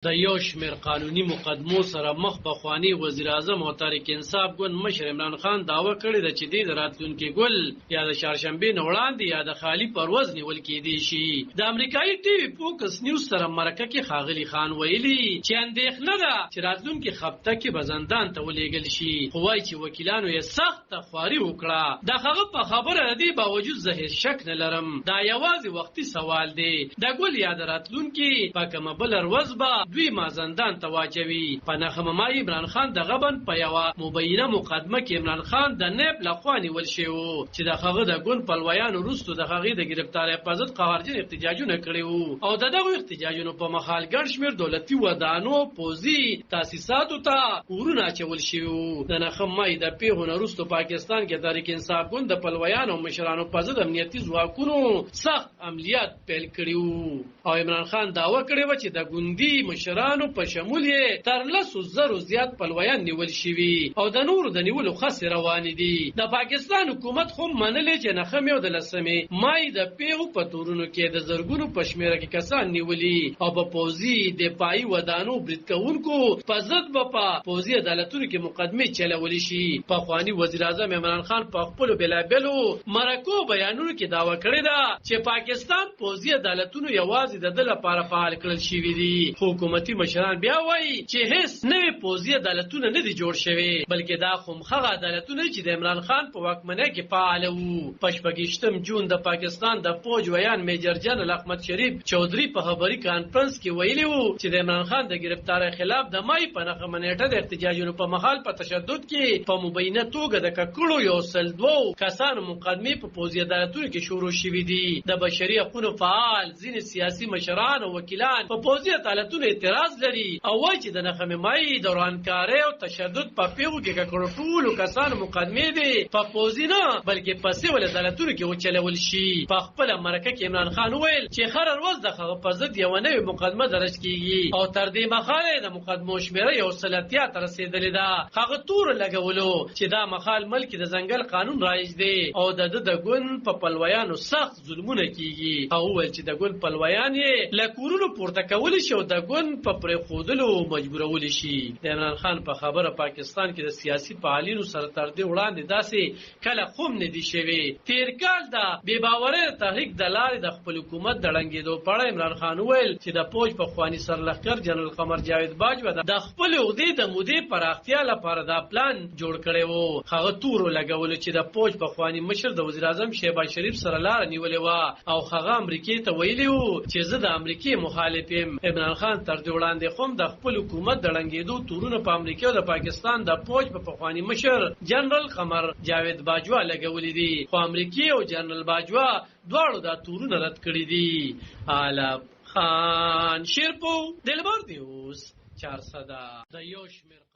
د یو شمېر قانوني مقدمو سره مخ پخواني وزیر اعظم او تحریک انصاف ګوند مشر عمران خان دعوه کړې ده چې د راتلونکي ګل یا د چهارشنبې نه وړاندې یا د خالی پرواز نیول کېدی شي. د امریکایي ټي وي فوکس نیوز سره مرکه کې ښاغلي خان ویلي چې اندېښنه ده چې راتلونکي هفته کې به زندان ته ولېږل شي، خو وایي چې وکیلانو یې سخته خواري وکړه. د هغه په خبره د دې باوجود زه هېڅ شک نه لرم، دا یوازې وختي سوال دی. د ګل یا د راتلونکي په کومه بله ورځ به دوی ما زندان ته واچوي. په نښه مای عمران خان د غبن په یوه مبینه مقدمه کې عمران خان د نیب لخوا نیول شوی و چې د هغه د ګوند پلویانو وروستو د هغې د ګرفتارۍ په ضد قهرجن احتجاجونه کړي وو او د دغو احتجاجونو په مخال ګڼ شمېر دولتي ودانو پوځي تاسیساتو ته اورونه اچول شوي وو. د نښه مای د پیښو نه وروسته پاکستان کې تحریک انصاف ګوند د پلویانو او مشرانو په ضد امنیتي ځواکونو سخت عملیات پیل کړي وو او عمران خان دعوه کړې وه چې د ګوندي مشرانو په شمول یې تر 100,000 زیات پلویان نیول شوي او د نورو د نیولو خڅې روانې دي. د پاکستان حکومت خو منلې چې نښه او د 10 مای د پیښو په تورونو کې د زرګونو په شمېره کې کسان نیولي او په پوځي دفاعي ودانو برید کوونکو په ضد به په پوځي عدالتونو کې مقدمې چلولی شي. پخواني وزیر اعظم عمران خان په خپلو بېلابېلو مرکو بیانونو کې دعوه کړې ده چې پاکستان پوځي عدالتونو یوازې د ده لپاره فعال کړل شوي دي. حکومتي مشران بیا وایي چې هیڅ نوې پوځي عدالتونه نه دي جوړ شوي، بلکې دا خمخغه عدالتونه چې د عمران خان په واکمنۍ کې فعال وو. په 28 جون د پاکستان د فوج ویان میجر جنرال احمد شریف چودھری په خبري کانفرنس کې ویلي وو چې د عمران خان د ګرفتارۍ خلاف د مای په 9 نیټه د احتجاجونو په مخال په تشدد کې په مبینه توګه د ککړو 102 کسانو مقدمې په پوځي عدالتونو کې شروع شوې دي. د بشري حقوقو فعال ځینې سیاسي مشران او وکیلان په پوځي عدالتونو اعتراض لري او وایي چې د 9 مای دورانکارۍ او تشدد په پیښو کې ککړو ټولو کسانو مقدمې دي په پوځي نه بلکې په سیول عدالتونو کې وچلول شي. په خپله مرکه کې عمران خان وویل چې هره ورځ د هغه په ضد یوه نوې مقدمه درج کېږي او تر دې مخاله د مقدمو شمېره 180 ته رسېدلې ده. هغه توره لګولو چې دا مخال ملک د ځنګل قانون رایج دی او د د ګوند په پلویانو سخت ظلمونه کېږي. هغه وویل چې د ګوند پلویان یې له کورونو پورته کولی شي او د ګوند په پرېښودلو مجبورولی شي. د عمران خان په خبره پاکستان کې د سیاسي فعالینو سره تر دې وړاندې داسې کله خوم نه دي شوي. تېر کال د بې باورۍ تحریک د لارې د خپل حکومت د ړنګېدو په اړه عمران خان وویل چې د فوج پخواني سرلښکر جنرال قمر جاوید باجوه د خپلې عهدې د مودې پراختیا لپاره دا پلان جوړ کړی و. هغه تورو لګولو چې د فوج پخواني مشر د وزیر اعظم شهباز شریف سره لاره نیولې وه او هغه امریکې ته ویلي و چې زه د امریکې مخالف یم. عمران خان تر دې وړاندې هم د خپل حکومت د ړنګېدو تورونه په امریکا او د پاکستان د فوج په پخواني مشر جنرال قمر جاوید باجوه لګولي دي، خو امریکې او جنرال باجوه دواړو دا تورونه رد کړي دي. علب خان شیرپو دلبر نیوز 400 د یو شمېر